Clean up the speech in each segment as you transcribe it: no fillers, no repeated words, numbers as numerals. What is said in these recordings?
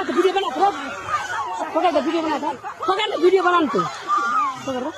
तो वीडियो बना तो पकड़ दे वीडियो बना था पकड़ दे वीडियो बना तो पकड़ दे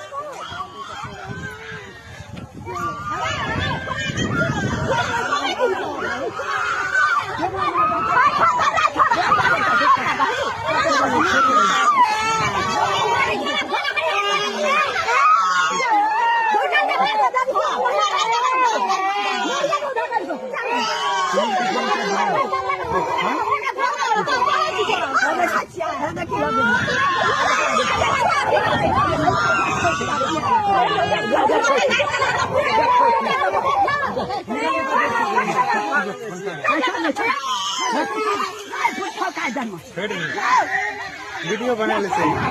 वीडियो बना लेते हैं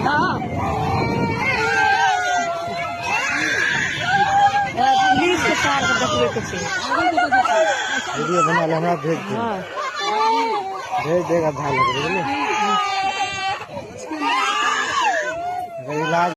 वीडियो बना ले हमारा भेज देगा भाई लग रही है